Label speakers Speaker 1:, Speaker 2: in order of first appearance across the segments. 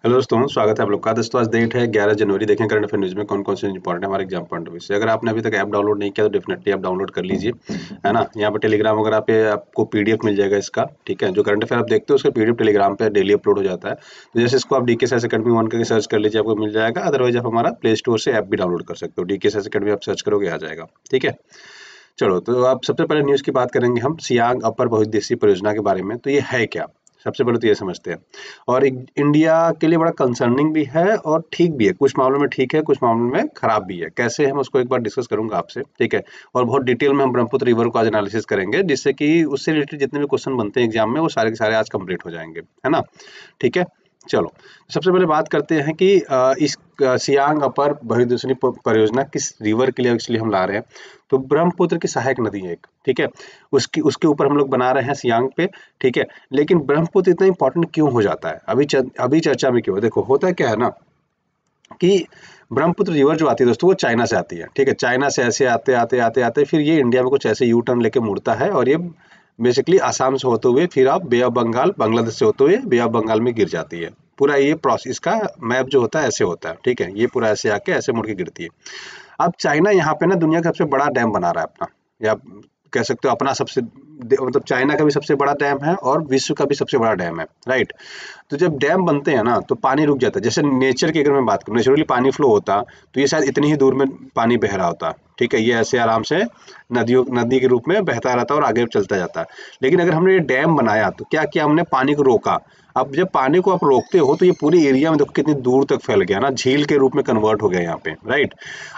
Speaker 1: Hello दोस्तों, स्वागत है आप लोग का। दोस्तों आज डेट है 11 जनवरी। देखें करंट अफेयर न्यूज़ में कौन कौन से इंपॉर्टेंट है हमारे एग्जाम पॉइंट ऑफ व्यू से। अगर आपने अभी तक ऐप डाउनलोड नहीं किया तो डेफिनेटली आप डाउनलोड कर लीजिए, है ना। यहाँ पे टेलीग्राम वगैरह पे आपको पीडीएफ मिल जाएगा इसका, ठीक है। जो करंट अफेयर आप देखते हो उसका पीडीएफ टेलीग्राम पे डेली अपलोड हो जाता है। तो जैसे इसको आप डीके एस अकेडमी 1 करके सर्च कर लीजिए, आपको मिल जाएगा। अदरवाइज आप हमारा प्ले स्टोर से ऐप भी डाउनलोड कर सकते हो। डीके एस अकेडमी आप सर्च करोगे आ जाएगा, ठीक है। चलो, तो आप सबसे पहले न्यूज़ की बात करेंगे हम सियांग अपर बहुउद्देशीय परियोजना के बारे में। तो ये है क्या, सबसे पहले तो ये समझते हैं। और इंडिया के लिए बड़ा कंसर्निंग भी है और ठीक भी है। कुछ मामलों में ठीक है, कुछ मामलों में खराब भी है। कैसे, हम उसको एक बार डिस्कस करूंगा आपसे, ठीक है। और बहुत डिटेल में हम ब्रह्मपुत्र रिवर को आज एनालिसिस करेंगे, जिससे कि उससे रिलेटेड जितने भी क्वेश्चन बनते हैं एग्जाम में वो सारे के सारे आज कंप्लीट हो जाएंगे, है ना, ठीक है। चलो, सबसे पहले बात करते हैं कि इस सियांग अपर बहुउद्देशीय परियोजना किस रिवर के लिए एक्चुअली हम ला रहे हैं। तो ब्रह्मपुत्र की सहायक नदी है एक, ठीक है। उसके ऊपर हम लोग बना रहे हैं सियांग पे, ठीक है। लेकिन ब्रह्मपुत्र इतना इंपॉर्टेंट क्यों हो जाता है, अभी चर्चा में क्यों है। देखो, होता क्या है ना कि ब्रह्मपुत्र रिवर जो आती है दोस्तों, वो चाइना से आती है, ठीक है। चाइना से ऐसे आते आते आते आते फिर ये इंडिया में कुछ ऐसे यू टर्न लेके मुड़ता है, और ये बेसिकली आसाम से होते हुए फिर आप बे ऑफ बंगाल, बांग्लादेश से होते हुए बे ऑफ बंगाल में गिर जाती है। पूरा ये प्रोसेस, इसका मैप जो होता है ऐसे होता है, ठीक है। ये पूरा ऐसे आके ऐसे मुड़ के गिरती है। अब चाइना यहाँ पे ना दुनिया का सबसे बड़ा डैम बना रहा है अपना, या कह सकते हो अपना सबसे, मतलब चाइना का भी सबसे बड़ा डैम है और विश्व का भी सबसे बड़ा डैम है, राइट। तो जब डैम बनते हैं ना तो पानी रुक जाता है। जैसे नेचर की अगर मैं बात करूँ, नेचुरली पानी फ्लो होता तो ये शायद इतनी ही दूर में पानी बह रहा होता, ठीक है। ये ऐसे आराम से नदी के रूप में बहता रहता और आगे चलता जाता है। लेकिन अगर हमने ये डैम बनाया तो क्या किया, हमने पानी को रोका। अब जब पानी को आप रोकते हो तो ये पूरी एरिया में देखो कितनी दूर तक फैल गया ना, झील के रूप में कन्वर्ट हो गया यहाँ पे, राइट।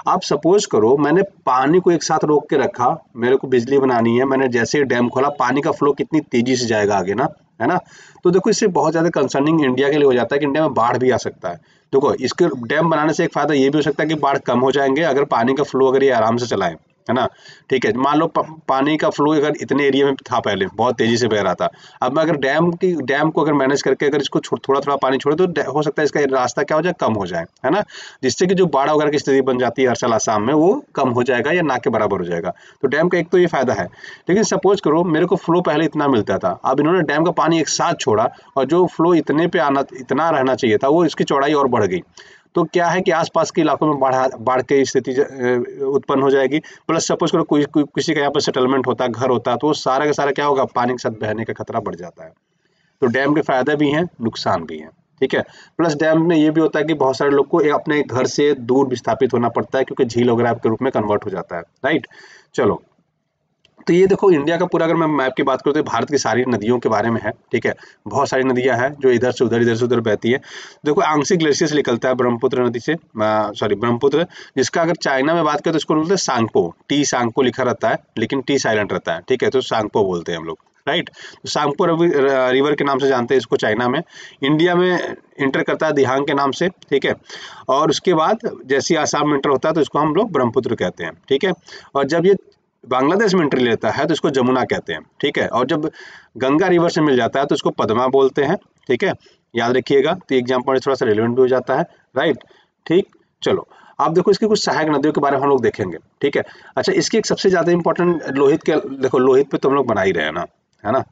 Speaker 1: आप सपोज करो मैंने पानी को एक साथ रोक के रखा, मेरे को बिजली बनानी है, मैंने जैसे ही डैम खोला पानी का फ्लो कितनी तेजी से जाएगा आगे ना, है ना। तो देखो इससे बहुत ज्यादा कंसर्निंग इंडिया के लिए हो जाता है कि इंडिया में बाढ़ भी आ सकता है। देखो, इसके डैम बनाने से एक फायदा ये भी हो सकता है कि बाढ़ कम हो जाएंगे अगर पानी का फ्लो अगर ये आराम से चलाएं, है ना, ठीक है। मान लो पानी का फ्लो अगर इतने एरिया में था पहले बहुत तेजी से बह रहा था, अब मैं अगर डैम को अगर मैनेज करके अगर इसको थोड़ा थोड़ा पानी छोड़े तो हो सकता है इसका रास्ता क्या हो जाए, कम हो जाए, है ना। जिससे कि जो बाढ़ वगैरह की स्थिति बन जाती है हर साल आसाम में, वो कम हो जाएगा या ना के बराबर हो जाएगा। तो डैम का एक तो ये फायदा है। लेकिन सपोज करो मेरे को फ्लो पहले इतना मिलता था, अब इन्होंने डैम का पानी एक साथ छोड़ा और जो फ्लो इतना रहना चाहिए था वो इसकी चौड़ाई और बढ़ गई। तो क्या है कि आसपास के इलाकों में बाढ़ की स्थिति उत्पन्न हो जाएगी। प्लस सपोज करो किसी का यहाँ पर सेटलमेंट होता है, घर होता है, तो वो सारा का सारा क्या होगा, पानी के साथ बहने का खतरा बढ़ जाता है। तो डैम के फायदे भी हैं, नुकसान भी हैं, ठीक है। प्लस डैम में ये भी होता है कि बहुत सारे लोग को अपने घर से दूर विस्थापित होना पड़ता है क्योंकि झील वगैरह के रूप में कन्वर्ट हो जाता है, राइट। चलो, तो ये देखो इंडिया का पूरा अगर मैं मैप की बात करूँ तो भारत की सारी नदियों के बारे में है, ठीक है। बहुत सारी नदियां हैं जो इधर से उधर बहती है। देखो, आंशिक ग्लेशियर से निकलता है ब्रह्मपुत्र नदी से, सॉरी ब्रह्मपुत्र, जिसका अगर चाइना में बात करें तो इसको बोलते हैं सांगपो। टी सांगपो लिखा रहता है लेकिन टी साइलेंट रहता है, ठीक है। तो सांगपो बोलते हैं हम लोग, राइट। तो सांगपो रिवर के नाम से जानते हैं इसको चाइना में। इंडिया में इंटर करता है दिहांग के नाम से, ठीक है। और उसके बाद जैसे ही आसाम में इंटर होता है तो इसको हम लोग ब्रह्मपुत्र कहते हैं, ठीक है। और जब ये बांग्लादेश में एंट्री लेता है तो इसको जमुना कहते हैं, ठीक है। और जब गंगा रिवर से मिल जाता है तो इसको पद्मा बोलते हैं, ठीक है। याद रखिएगा, तो एग्जाम पॉइंट थोड़ा सा रिलेवेंट भी हो जाता है, राइट, ठीक। चलो, आप देखो इसकी कुछ सहायक नदियों के बारे में हम लोग देखेंगे, ठीक है। अच्छा, इसकी एक सबसे ज्यादा इंपॉर्टेंट लोहित के, देखो लोहित पे तो हम लोग बना ही रहे हैं ना, है ना।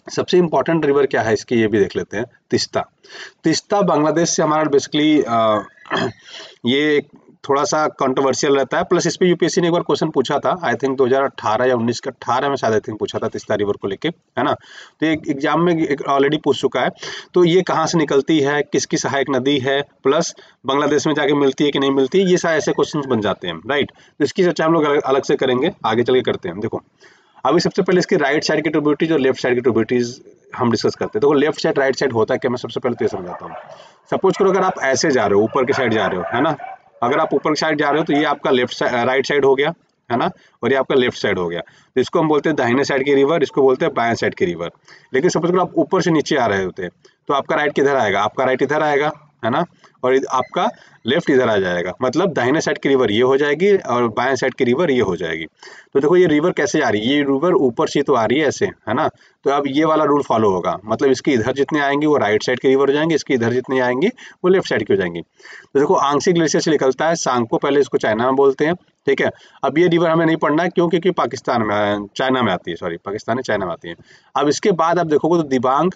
Speaker 1: सबसे इंपॉर्टेंट रिवर क्या है इसकी, ये भी देख लेते हैं। तिस्ता। तिस्ता बांग्लादेश से हमारा बेसिकली ये थोड़ा सा कंट्रोवर्शियल रहता है। प्लस इस पे यूपीएससी ने एक बार क्वेश्चन पूछा था, आई थिंक 2018 या 19 का 18 में शायद आई थिंक पूछा था तिस्ता रिवर को लेके, है ना। तो ये एग्जाम में ऑलरेडी पूछ चुका है। तो ये कहाँ से निकलती है, किसकी सहायक नदी है, प्लस बांग्लादेश में जाके मिलती है कि नहीं मिलती है, ये सारे ऐसे क्वेश्चन बन जाते हैं, राइट। तो इसकी चर्चा हम लोग अलग से करेंगे, आगे चल के करते हैं। देखो, अभी सबसे पहले इसकी राइट साइड की ट्रिब्यूटरीज और लेफ्ट साइड की ट्रिब्यूटरीज हम डिस्कस करते हैं। देखो, लेफ्ट साइड राइट साइड होता है क्या, मैं सबसे पहले तो ये समझाता हूँ। सपोज करो अगर आप ऐसे जा रहे हो, ऊपर की साइड जा रहे हो, है ना। अगर आप ऊपर की साइड जा रहे हो तो ये आपका राइट साइड हो गया, है ना। और ये आपका लेफ्ट साइड हो गया। तो इसको हम बोलते हैं दाहिने साइड की रिवर, इसको बोलते हैं बाएं साइड की रिवर। लेकिन सपोज करो आप ऊपर से नीचे आ रहे होते हैं तो आपका राइट किधर आएगा, आपका राइट इधर आएगा, है ना। और आपका लेफ्ट इधर आ जाएगा, मतलब दाहिने साइड की रिवर ये हो जाएगी और बाएं साइड की रिवर ये हो जाएगी। तो देखो ये रिवर कैसे आ रही है, ये रिवर ऊपर से तो आ रही है ऐसे, है ना। तो अब ये वाला रूल फॉलो होगा, मतलब इसकी इधर जितने आएंगी वो राइट साइड की रिवर हो जाएंगे, इसकी इधर जितनी आएंगी वो लेफ्ट साइड की हो जाएंगी। तो देखो, आंशिक ग्लेशियर से निकलता है सांगपो, पहले इसको चाइना में बोलते हैं, ठीक है। अब ये रिवर हमें नहीं पढ़ना है क्यों, क्योंकि पाकिस्तान में, चाइना में आती है, सॉरी पाकिस्तान चाइना में आती है। अब इसके बाद आप देखोगे तो दिबांग,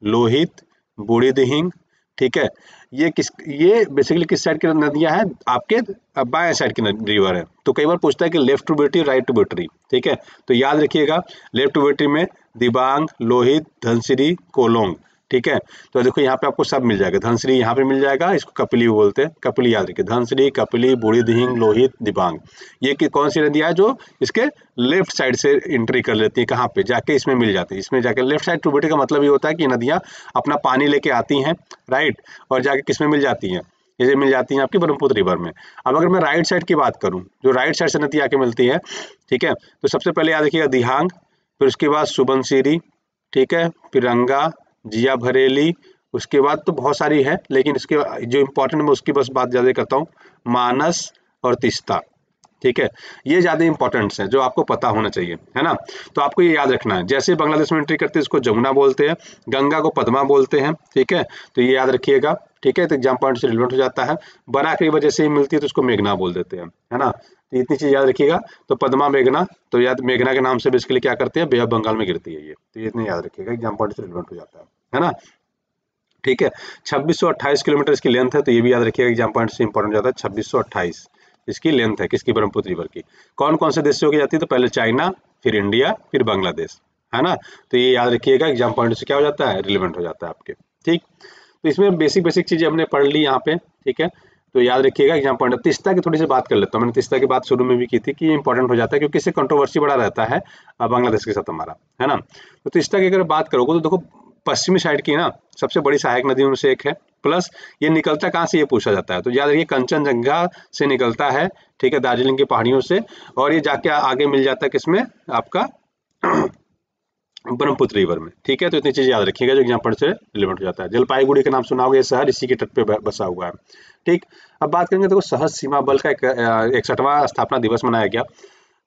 Speaker 1: लोहित, बूढ़ी दिहिंग, ठीक है। ये बेसिकली किस साइड की नदियां हैं, आपके बाएं साइड की रिवर है। तो कई बार पूछता है कि लेफ्ट ट्रिब्यूटरी राइट ट्रिब्यूटरी, ठीक है। तो याद रखिएगा लेफ्ट ट्रिब्यूटरी में दिबांग, लोहित, धनसिरी, कोलोंग, ठीक है। तो देखो यहाँ पे आपको सब मिल जाएगा, धनसिरी यहाँ पे मिल जाएगा, इसको कपिली बोलते हैं, कपिली याद रखिए, धनसिरी, कपिली, बूढ़ी दिहिंग, लोहित, दिबांग। ये कि कौन सी नदियां है जो इसके लेफ्ट साइड से एंट्री कर लेती है, कहाँ पे जाके इसमें मिल जाती है, इसमें जाके लेफ्ट साइड ट्रिब्यूटरी का मतलब ये होता है कि नदियां अपना पानी लेके आती हैं, राइट, और जाके किसमें मिल जाती हैं, ये मिल जाती हैं आपकी ब्रह्मपुत्र रिवर में। अब अगर मैं राइट साइड की बात करूं, जो राइट साइड से नदी आके मिलती है, ठीक है, तो सबसे पहले याद रखिएगा दिहांग, फिर उसके बाद सुबनसिरी, ठीक है, फिर रंगा, जिया भरेली, उसके बाद तो बहुत सारी है, लेकिन इसके जो इंपॉर्टेंट मैं उसकी बस बात ज्यादा करता हूँ, मानस और तीस्ता, ठीक है। ये ज्यादा इंपॉर्टेंट्स हैं जो आपको पता होना चाहिए, है ना। तो आपको ये याद रखना है, जैसे बांग्लादेश में एंट्री करते हैं इसको जमुना बोलते हैं, गंगा को पद्मा बोलते हैं, ठीक है। तो ये याद रखिएगा, ठीक है। तो एग्जाम पॉइंट से रिलेवेंट हो जाता है। बराक रिवर जैसे ही मिलती है तो उसको मेघना बोल देते हैं, है ना। तो इतनी चीज याद रखिएगा। तो पद्मा, मेघना, तो याद मेघना के नाम से बेसिकली क्या करते हैं, बे ऑफ बंगाल में गिरती है ये, तो ये इतनी याद रखिएगा, एग्जाम पॉइंट से रिलेवेंट हो जाता है ना, ठीक है। 2628 किलोमीटर इसकी लेंथ है, तो ये भी याद रखिएगा, एग्जाम पॉइंट से इंपॉर्टेंट जाता है। 2628 इसकी लेंथ है, किसकी, ब्रह्मपुत्र रिवर की। कौन कौन से देश से होकर जाती है, तो पहले चाइना, फिर इंडिया, फिर बांग्लादेश, है ना। तो ये याद रखिएगा, एग्जाम पॉइंट से क्या हो जाता है, रिलेवेंट हो जाता है आपके, ठीक। तो इसमें बेसिक बेसिक चीजें हमने पढ़ ली यहाँ पे, ठीक है। तो याद रखिएगा एग्जाम पॉइंट। तीस्ता की थोड़ी सी बात कर लेता हूँ, मैंने तीस्ता की बात शुरू में भी की थी कि ये इंपॉर्टेंट हो जाता है क्योंकि इससे कंट्रोवर्सी बड़ा रहता है बांग्लादेश के साथ हमारा, है ना। तो तीस्ता की अगर बात करोगे तो देखो पश्चिमी साइड की ना सबसे बड़ी सहायक नदियों में से एक है, प्लस ये निकलता कहाँ से ये पूछा जाता है, तो याद रखिए कंचनजंगा से निकलता है, ठीक है, दार्जिलिंग की पहाड़ियों से, और ये जाके आगे मिल जाता है किसमें, आपका ब्रह्मपुत्र रिवर में, ठीक है। तो इतनी चीज याद रखिएगा जो एग्जाम पॉइंट से रिलेवेंट हो जाता है। जलपाईगुड़ी का नाम सुना होगा, ये शहर इसी के तट पे बसा हुआ है, ठीक। अब बात करेंगे तो सहस्त्र सीमा बल का 61वां स्थापना दिवस मनाया गया।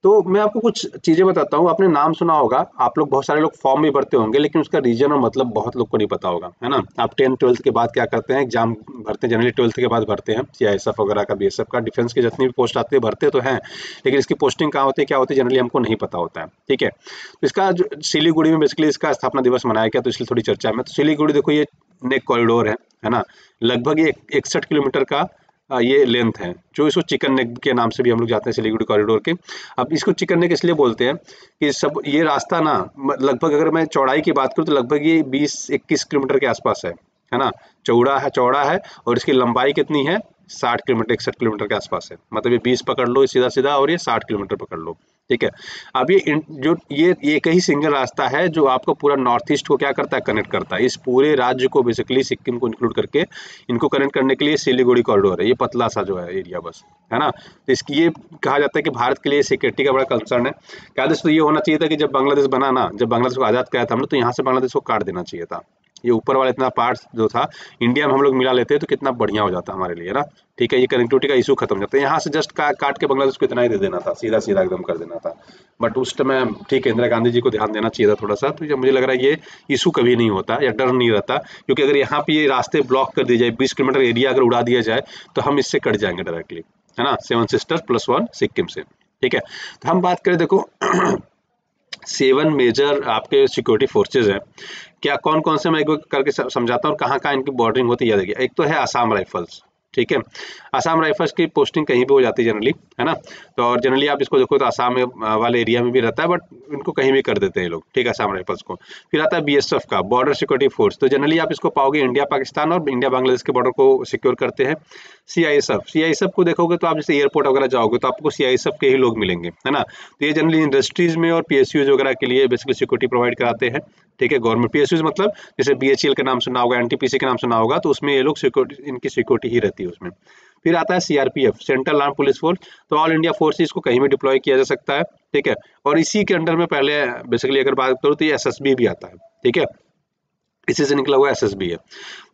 Speaker 1: तो मैं आपको कुछ चीजें बताता हूँ, आपने नाम सुना होगा, आप लोग बहुत सारे लोग फॉर्म भी भरते होंगे, लेकिन उसका रीजन और मतलब बहुत लोग को नहीं पता होगा, है ना। आप 10th 12th के बाद क्या करते हैं, एग्जाम भरते हैं, जनरली 12th के बाद भरते हैं, सीआईएसएफ वगैरह का, बीएसएफ का, डिफेंस की जितनी भी पोस्ट आती है भरते तो हैं, लेकिन इसकी पोस्टिंग कहाँ होती है, क्या होती है, जनरली हमको नहीं पता होता है, ठीक है। तो इसका जो सिलीगुड़ी में बेसिकली इसका स्थापना दिवस मनाया गया, तो इसलिए थोड़ी चर्चा में। तो सिलीगुड़ी देखो ये नेक कॉरिडोर है ना, लगभग ये 61 किलोमीटर का ये लेंथ है, जो इसको चिकन नेक के नाम से भी हम लोग जाते हैं सिलीगुड़ी कॉरिडोर के। अब इसको चिकन नेक इसलिए बोलते हैं कि सब ये रास्ता ना लगभग, अगर मैं चौड़ाई की बात करूँ तो लगभग ये 20-21 किलोमीटर के आसपास है ना, चौड़ा है, और इसकी लंबाई कितनी है, 60 किलोमीटर 61 किलोमीटर के आसपास है, मतलब ये 20 पकड़ लो सीधा सीधा, और ये 60 किलोमीटर पकड़ लो, ठीक है। अब ये एक ही सिंगल रास्ता है जो आपको पूरा नॉर्थ ईस्ट को क्या करता है, कनेक्ट करता है, इस पूरे राज्य को बेसिकली सिक्किम को इंक्लूड करके इनको कनेक्ट करने के लिए सिलीगुड़ी कॉरिडोर है, ये पतला सा जो है एरिया बस, है ना। तो इसकी ये कहा जाता है कि भारत के लिए सिक्योरिटी का बड़ा कंसर्न है। क्या दोस्तों, तो ये होना चाहिए था कि जब बांग्लादेश बना ना, जब बांग्लादेश को आजाद किया था हमने, तो यहाँ से बांग्लादेश को काट देना चाहिए था, ये ऊपर वाला इतना पार्ट जो था इंडिया में हम लोग मिला लेते तो कितना बढ़िया हो जाता हमारे लिए ना, ठीक है। ये कनेक्टिविटी का इशू खत्म हो जाता है, यहाँ से जस्ट काट के बांग्लादेश को इतना ही दे देना था, सीधा सीधा एकदम कर देना था। बट उस समय ठीक है, इंदिरा गांधी जी को ध्यान देना चाहिए था थोड़ा सा, तो मुझे लग रहा है ये इशू कभी नहीं होता या डर नहीं रहता, क्योंकि अगर यहाँ पे ये रास्ते ब्लॉक कर दिए जाए, 20 किलोमीटर एरिया अगर उड़ा दिया जाए तो हम इससे कट जाएंगे डायरेक्टली, है ना, 7 सिस्टर्स +1 सिक्किम से, ठीक है। तो हम बात करें, देखो 7 मेजर आपके सिक्योरिटी फोर्सेज हैं, क्या कौन कौन से, मैं एक करके समझाता हूँ कहाँ कहाँ इनकी बॉर्डरिंग होती है, याद रखिए। एक तो है आसाम राइफल्स, ठीक है, आसाम राइफल्स की पोस्टिंग कहीं भी हो जाती है जनरली, है ना। तो और जनरली आप इसको देखो तो आसाम वाले एरिया में भी रहता है, बट इनको कहीं भी कर देते हैं लोग, ठीक है, आसाम राइफल्स को। फिर आता है बीएसएफ का, बॉर्डर सिक्योरिटी फोर्स, तो जनरली आप इसको पाओगे इंडिया पाकिस्तान और इंडिया बांग्लादेश के बॉर्डर को सिक्योर करते हैं। सीआईएसएफ को देखोगे तो आप जैसे एयरपोर्ट वगैरह जाओगे तो आपको सीआईएसएफ के ही लोग मिलेंगे, है ना। तो ये जनरली इंडस्ट्रीज में और पीएसयूज वगैरह के लिए बेसिकली सिक्योरिटी प्रोवाइड कराते हैं, ठीक है। गवर्नमेंट पीएसयूज मतलब जैसे बीएचईएल का नाम सुना होगा, एनटीपीसी का नाम सुना होगा, तो उसमें ये लोग सिक्योरिटी, इनकी सिक्योरिटी ही रहती है उसमें। फिर आता है CRPF, central arm police force, तो ऑल इंडिया फोर्सेस को कहीं भी डिप्लॉय किया जा सकता है, ठीक है। और इसी के अंडर में पहले बेसिकली अगर बात करूँ तो ये एसएसबी भी आता है, ठीक है, इसी से निकला हुआ एसएसबी है।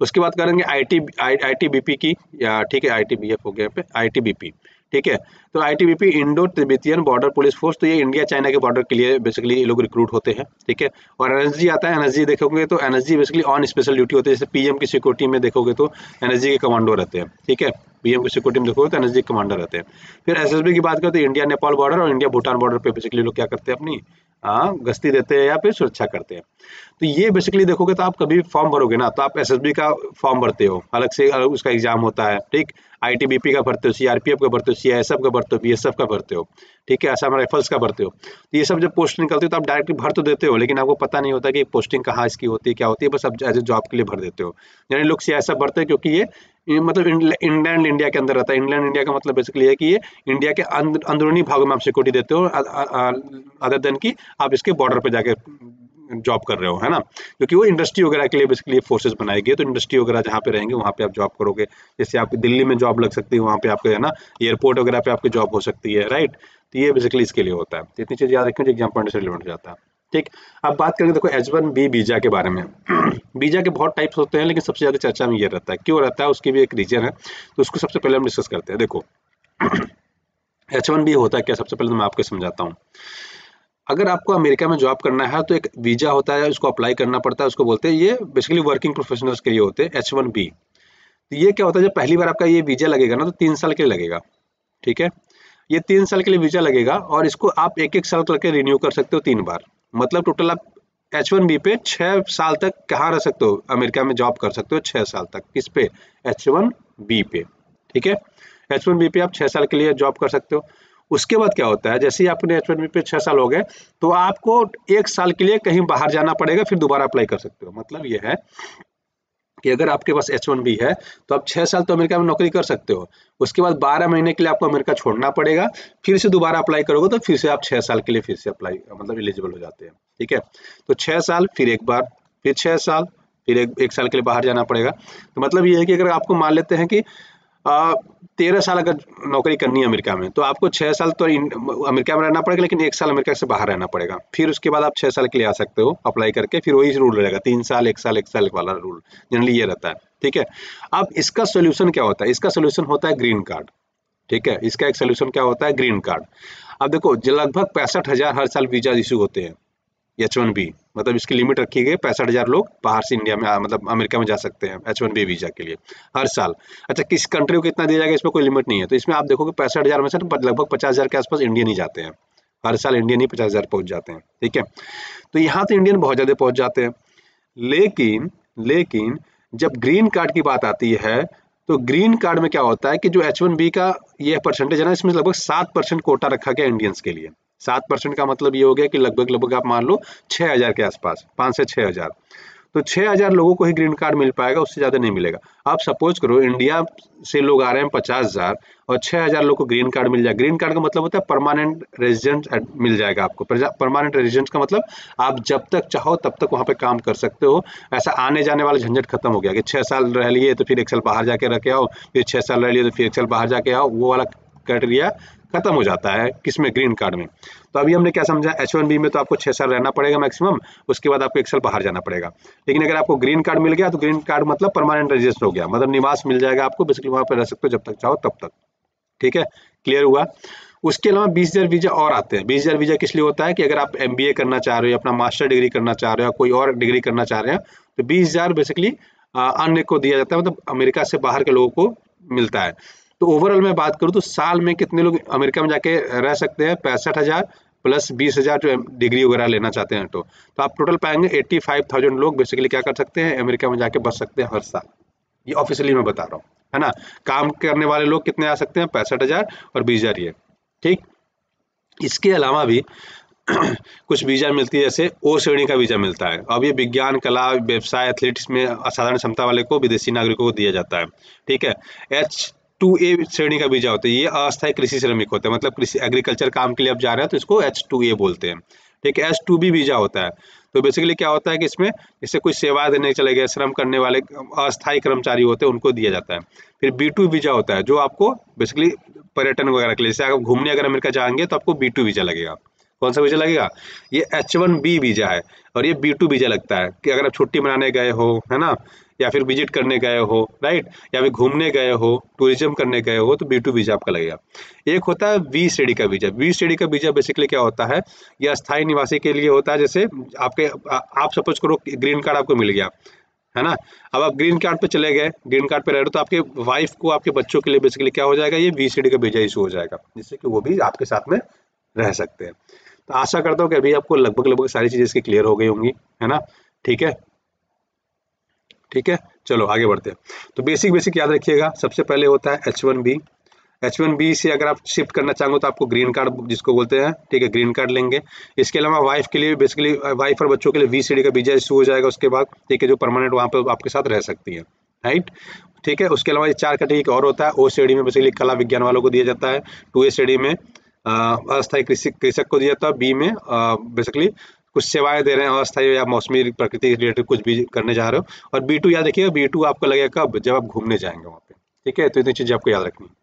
Speaker 1: उसके बाद करेंगे आईटीबीपी की, या ठीक है आईटीबीएफ हो गया पे, आईटीबीपी, ठीक है। तो ITBP Indo Tibetan border police force, तो ये इंडिया चाइना के बॉर्डर के लिए बेसिकली ये लोग रिक्रूट होते हैं, ठीक है। और एनएसजी आता है, एनएसजी देखोगे तो NSG basically on special duty होती है, जैसे पीएम की सिक्योरिटी में देखोगे तो एनएसजी के कमांडो रहते हैं, ठीक है, पीएम की सिक्योरिटी में देखोगे तो एनएसजी कमांडर रहते हैं। फिर एसएसबी की बात करें तो इंडिया नेपाल बॉर्डर और इंडिया भूटान बॉर्डर पे बेसिकली लोग क्या करते हैं, अपनी गश्ती देते हैं या फिर सुरक्षा करते हैं। तो ये बेसिकली देखोगे तो आप कभी फॉर्म भरोगे ना, तो आप एसएसबी का फॉर्म भरते हो, अलग से अलग उसका एग्जाम होता है, ठीक। आईटीबीपी का भरते हो, सीआरपीएफ का भरते हो, सीआईएसएफ का भरते हो, बीएसएफ का भरते हो, ठीक है, असम राइफल्स का भरते हो। तो ये सब जब पोस्ट निकलती है तो आप डायरेक्टली भर तो देते हो, लेकिन आपको पता नहीं होता कि पोस्टिंग कहाँ इसकी होती है, क्या होती है, बस आप एज ए जॉब के लिए भर देते हो। यानी लोग सीआईएसएफ भरते हैं क्योंकि ये मतलब इंग्लैंड इंडिया के अंदर रहता है। इंग्लैंड इंडिया का मतलब बेसिकली है कि ये इंडिया के अंदरूनी भागों में आप सिक्योरिटी देते हो, अदर देन कि आप इसके बॉर्डर पे जाके जॉब कर रहे हो, है ना। क्योंकि वो इंडस्ट्री वगैरह के लिए बेसिकली फोर्सेस बनाई गई है, तो इंडस्ट्री वगैरह जहाँ पे रहेंगे वहाँ पे आप जॉब करोगे। जैसे आपकी दिल्ली में जॉब लग सकती है, वहाँ पे आपके, है ना, एयरपोर्ट वगैरह पे आपकी जॉब हो सकती है, राइट। तो ये बेसिकली इसके लिए होता है। तो इतनी चीज़ याद रखें जो एग्जाम पॉइंट से रिलेवेंट हो जाता है, ठीक। अब बात करेंगे देखो H1B वीजा के बारे में। वीजा के बहुत टाइप्स होते हैं, लेकिन सबसे ज़्यादा चर्चा में ये रहता है, क्यों रहता है, उसकी भी एक रीजन है। तो उसको सबसे पहले हम डिस्कस करते हैं। देखो H1B होता है क्या, सबसे पहले तो मैं आपको समझाता हूँ। अगर आपको अमेरिका में जॉब करना है तो एक वीजा होता है, उसको अप्लाई करना पड़ता है, उसको बोलते हैं, ये बेसिकली वर्किंग प्रोफेशनल्स के लिए होते हैं, H1B। तो ये क्या होता है, जब पहली बार आपका ये वीजा लगेगा ना, तो 3 साल के लिए लगेगा, ठीक है। ये 3 साल के लिए वीजा लगेगा, और इसको आप एक साल करके रिन्यू कर सकते हो 3 बार। मतलब टोटल आप H1B पे 6 साल तक कहाँ रह सकते हो, अमेरिका में जॉब कर सकते हो 6 साल तक। किस पे, H1B पे, ठीक है। H1B पे आप 6 साल के लिए जॉब कर सकते हो। उसके बाद क्या होता है, जैसे ही आपने H1B पे 6 साल हो गए, तो आपको 1 साल के लिए कहीं बाहर जाना पड़ेगा, फिर दोबारा अप्लाई कर सकते हो। मतलब ये है कि अगर आपके पास H1B है तो आप 6 साल तो अमेरिका में नौकरी कर सकते हो, उसके बाद 12 महीने के लिए आपको अमेरिका छोड़ना पड़ेगा, फिर से दोबारा अप्लाई करोगे तो फिर से आप 6 साल के लिए फिर से अप्लाई मतलब एलिजिबल हो जाते हैं, ठीक है। तो 6 साल, फिर एक बार, फिर 6 साल, फिर एक साल के लिए बाहर जाना पड़ेगा। तो मतलब ये है कि अगर आपको मान लेते हैं कि 13 साल अगर नौकरी करनी है अमेरिका में, तो आपको 6 साल तो अमेरिका में रहना पड़ेगा, लेकिन 1 साल अमेरिका से बाहर रहना पड़ेगा। फिर उसके बाद आप 6 साल के लिए आ सकते हो अप्लाई करके, फिर वही रूल रहेगा, 3 साल 1 साल 1 साल वाला रूल जनरली ये रहता है, ठीक है। अब इसका सोल्यूशन क्या होता है, इसका सोल्यूशन होता है ग्रीन कार्ड, ठीक है। इसका एक सोल्यूशन क्या होता है, ग्रीन कार्ड। अब देखो लगभग 65,000 हर साल वीजा इशू होते हैं H1B, मतलब इसकी लिमिट रखी गई है, 65,000 लोग बाहर से इंडिया में मतलब अमेरिका में जा सकते हैं H1B वीजा के लिए हर साल। अच्छा, किस कंट्री को कितना दिया जाएगा इसमें कोई लिमिट नहीं है। तो इसमें आप देखोगे 65,000 में से लगभग 50,000 के आसपास इंडियन ही जाते हैं, हर साल इंडियन ही 50,000 पहुंच जाते हैं, ठीक है। तो यहाँ तो इंडियन बहुत ज्यादा पहुंच जाते हैं, लेकिन लेकिन जब ग्रीन कार्ड की बात आती है, तो ग्रीन कार्ड में क्या होता है कि जो H1B का ये परसेंटेज है ना, इसमें लगभग 7% कोटा रखा गया इंडियंस के लिए। 7% का मतलब ये हो गया कि लगभग लगभग आप मान लो 6,000 के आसपास, 5 से 6,000। तो 6,000 लोगों को ही ग्रीन कार्ड मिल पाएगा, उससे ज़्यादा नहीं मिलेगा। आप सपोज करो इंडिया से लोग आ रहे हैं 50,000 और 6,000 लोग को ग्रीन कार्ड मिल जाए। ग्रीन कार्ड का मतलब होता है परमानेंट रेजिडेंस मिल जाएगा आपको। परमानेंट रेजिडेंस का मतलब आप जब तक चाहो तब तक वहाँ पे काम कर सकते हो। ऐसा आने जाने वाला झंझट खत्म हो गया कि 6 साल रह लिए तो फिर 1 साल बाहर जाके रह के आओ, फिर 6 साल रह लिए तो फिर 1 साल बाहर जाके आओ, वो वाला क्राइटेरिया खत्म हो जाता है किसमें, ग्रीन कार्ड में। तो अभी हमने क्या समझा, H1B में तो आपको 6 साल रहना पड़ेगा मैक्सिमम, उसके बाद आपको 1 साल बाहर जाना पड़ेगा। लेकिन अगर आपको ग्रीन कार्ड मिल गया तो ग्रीन कार्ड मतलब परमानेंट रेजिडेंस हो गया, मतलब निवास मिल जाएगा आपको, बेसिकली वहां पर रह सकते हो जब तक चाहो तब तक, ठीक है। क्लियर हुआ। उसके अलावा 20,000 वीजा और आते हैं। 20,000 वीजा किस लिए होता है कि अगर आप MBA करना चाह रहे हो, अपना मास्टर डिग्री करना चाह रहे हो, कोई और डिग्री करना चाह रहे हो, तो 20,000 बेसिकली अन्य को दिया जाता है, मतलब अमेरिका से बाहर के लोगों को मिलता है। तो ओवरऑल मैं बात करूँ तो साल में कितने लोग अमेरिका में जाके रह सकते हैं, 65,000 प्लस 20,000 जो डिग्री वगैरह लेना चाहते हैं। तो आप टोटल पाएंगे 85,000 लोग बेसिकली क्या कर सकते हैं, अमेरिका में जाके बस सकते हैं हर साल। ये ऑफिशियली मैं बता रहा हूँ, है ना। काम करने वाले लोग कितने आ सकते हैं, 65,000 और 20,000 ये, ठीक। इसके अलावा भी कुछ वीजा मिलती है, जैसे ओ श्रेणी का वीजा मिलता है। अब ये विज्ञान, कला, व्यवसाय, एथलेटिक्स में असाधारण क्षमता वाले को, विदेशी नागरिकों को दिया जाता है, ठीक है। H2A श्रेणी का वीजा होता है, ये अस्थायी कृषि श्रमिक होते हैं, मतलब कृषि एग्रीकल्चर काम के लिए आप जा रहे हैं तो इसको H2A बोलते हैं, ठीक है। H2B वीजा होता है, तो बेसिकली क्या होता है कि इसमें इससे कुछ सेवा देने चले गए, श्रम करने वाले अस्थायी कर्मचारी होते हैं, उनको दिया जाता है। फिर B2 वीजा होता है, जो आपको बेसिकली पर्यटन वगैरह के लिए, जैसे आप घूमने अगर अमेरिका जाएंगे तो आपको B2 वीजा लगेगा। कौन सा वीजा लगेगा, ये H1B वीजा है, और ये B2 वीजा लगता है कि अगर आप छुट्टी मनाने गए हो, है ना, या फिर विजिट करने गए हो, राइट, या फिर घूमने गए हो, टूरिज्म करने गए हो, तो B2 वीजा आपका लगेगा। एक होता है V श्रेणी का वीजा। V श्रेणी का वीजा बेसिकली क्या होता है, यह अस्थायी निवासी के लिए होता है। जैसे आप सपोज करो ग्रीन कार्ड आपको मिल गया, है ना। अब आप ग्रीन कार्ड पे चले गए, ग्रीन कार्ड पे रह रहे हो, तो आपके वाइफ को, आपके बच्चों के लिए बेसिकली क्या हो जाएगा, ये V श्रेणी का वीजा इशू हो जाएगा, जिससे कि वो भी आपके साथ में रह सकते हैं। तो आशा करता हूँ कि अभी आपको लगभग लगभग सारी चीज़ें इसकी क्लियर हो गई होंगी, है ना। ठीक है, ठीक है, चलो आगे बढ़ते हैं। तो बेसिक बेसिक याद रखिएगा। सबसे पहले होता है H1B। H1B से अगर आप शिफ्ट करना चाहोगे तो आपको ग्रीन कार्ड जिसको बोलते हैं, ठीक है, ग्रीन कार्ड लेंगे। इसके अलावा वाइफ के लिए बेसिकली, वाइफ और बच्चों के लिए VCD का वीजा इशू हो जाएगा उसके बाद, ठीक है, जो परमानेंट वहाँ पे आपके साथ रह सकती है, राइट। ठीक है, उसके अलावा ये 4 कैटेगरी का और होता है। OCD में बेसिकली कला विज्ञान वालों को दिया जाता है। 2ACD में अस्थायी कृषक को दिया जाता है। B में बेसिकली कुछ सेवाएं दे रहे हैं अस्थायी या मौसमी प्रकृति रिलेटेड कुछ भी करने जा रहे हो। और B2 याद रखिएगा, B2 आपको लगेगा कब, जब आप घूमने जाएंगे वहाँ पे, ठीक है। तो इतनी चीजें आपको याद रखनी है।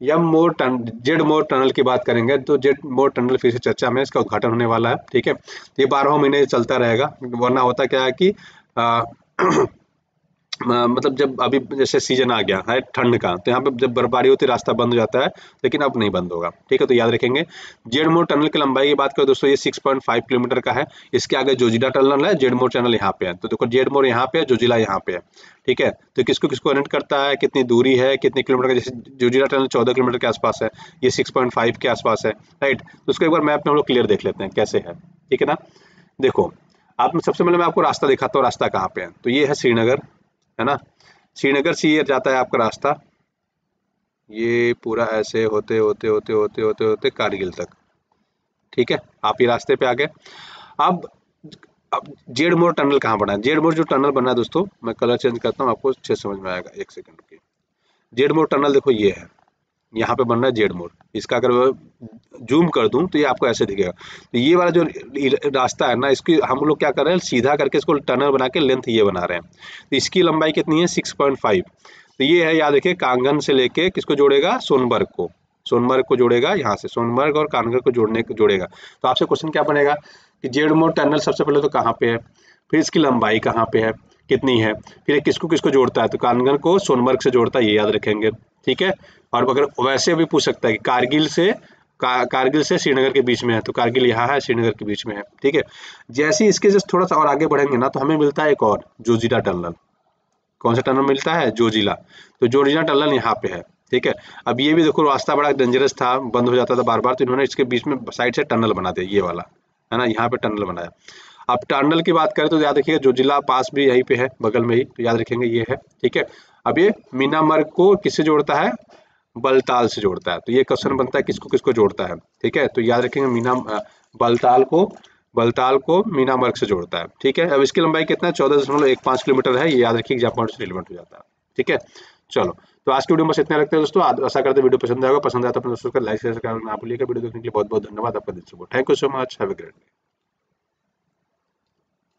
Speaker 1: जेड मोर टनल की बात करेंगे तो जेड मोर टनल फिर से चर्चा में, इसका उद्घाटन होने वाला है, ठीक है। ये 12 महीने चलता रहेगा, वरना होता क्या है कि मतलब जब अभी जैसे सीजन आ गया है ठंड का, तो यहाँ पे जब बर्फबारी होती है रास्ता बंद हो जाता है, लेकिन अब नहीं बंद होगा, ठीक है। तो याद रखेंगे। जेडमोर टनल की लंबाई की बात करें दोस्तों, ये 6.5 किलोमीटर का है। इसके आगे जोजिला टनल है, जेडमोर टनल यहाँ पे है। तो देखो जेडमोर यहाँ पे है, जोजिला यहाँ पे है, ठीक है। तो किसको किसको कनेक्ट करता है, कितनी दूरी है, कितने किलोमीटर का, जैसे जोजिला टनल 14 किलोमीटर के आसपास है, ये 6.5 के आसपास है, राइट। तो उसको एक बार मैप में हम लोग क्लियर देख लेते हैं कैसे है, ठीक है ना। देखो, आप सबसे पहले मैं आपको रास्ता दिखाता हूँ, रास्ता कहाँ पे है। तो ये है श्रीनगर, है ना। श्रीनगर से ये जाता है आपका रास्ता, ये पूरा ऐसे होते होते होते होते होते होते कारगिल तक, ठीक है। आप ये रास्ते पे आ गए। अब अब जेडमोर टनल कहाँ बना है? जेडमोर जो टनल बना है दोस्तों, मैं कलर चेंज करता हूँ, आपको अच्छे समझ में आएगा। एक सेकंड रुकिए। जेडमोर टनल देखो ये है, यहाँ पे बन रहा है जेडमोर। इसका अगर जूम कर दूं तो ये आपको ऐसे दिखेगा। तो ये वाला जो रास्ता है ना, इसकी हम लोग क्या कर रहे हैं, सीधा करके इसको टनल बना के लेंथ ये बना रहे हैं। तो इसकी लंबाई कितनी है, 6.5। तो ये है, याद रखिए, कांगन से लेके किसको जोड़ेगा, सोनमर्ग को। सोनमर्ग को जोड़ेगा, यहाँ से सोनमर्ग और कानगर को जोड़ेगा। तो आपसे क्वेश्चन क्या बनेगा कि जेडमोर टनल सबसे पहले तो कहाँ पे है, फिर इसकी लंबाई कहाँ पे है, कितनी है, फिर किसको किसको जोड़ता है। तो कानगन को सोनमर्ग से जोड़ता है, ये याद रखेंगे, ठीक है। और अगर वैसे भी पूछ सकता है कि कारगिल से श्रीनगर के बीच में है, तो कारगिल यहाँ है, श्रीनगर के बीच में है, ठीक है। जैसे ही इसके जस्ट थोड़ा सा और आगे बढ़ेंगे ना, तो हमें मिलता है एक और जोजिला टनल। कौन सा टनल मिलता है, जोजिला। तो जोजिला टनल यहाँ पे है, ठीक है। अब ये भी देखो रास्ता बड़ा डेंजरस था, बंद हो जाता था बार बार, तो इन्होंने इसके बीच में साइड से टनल बना दिया, ये वाला, है ना, यहाँ पे टनल बनाया। अब टनल की बात करें तो याद रखिएगा, जोजिला पास भी यहीं पे है, बगल में ही, तो याद रखेंगे ये है, ठीक है। अब ये मीनामर्ग को किससे जोड़ता है, बलताल से जोड़ता है। तो ये क्वेश्चन बनता है किसको किसको जोड़ता है, ठीक है। तो याद रखेंगे बलताल को बलताल को मीनामर्ग से जोड़ता है, ठीक है। अब इसकी लंबाई कितना है, 14.15 किलोमीटर है, ये याद रखिए, एग्जाम पॉइंट से रिलेवेंट हो जाता है, ठीक है। चलो, तो आज की वीडियो में बस इतना रखते हैं दोस्तों। आशा करते हैं वीडियो पसंद आएगा। पसंद आया तो अपने दोस्तों को लाइक शेयर करना ना भूलिएगा। वीडियो देखने के लिए बहुत बहुत धन्यवाद आपका, दिल से। Thank you so much, have a great day.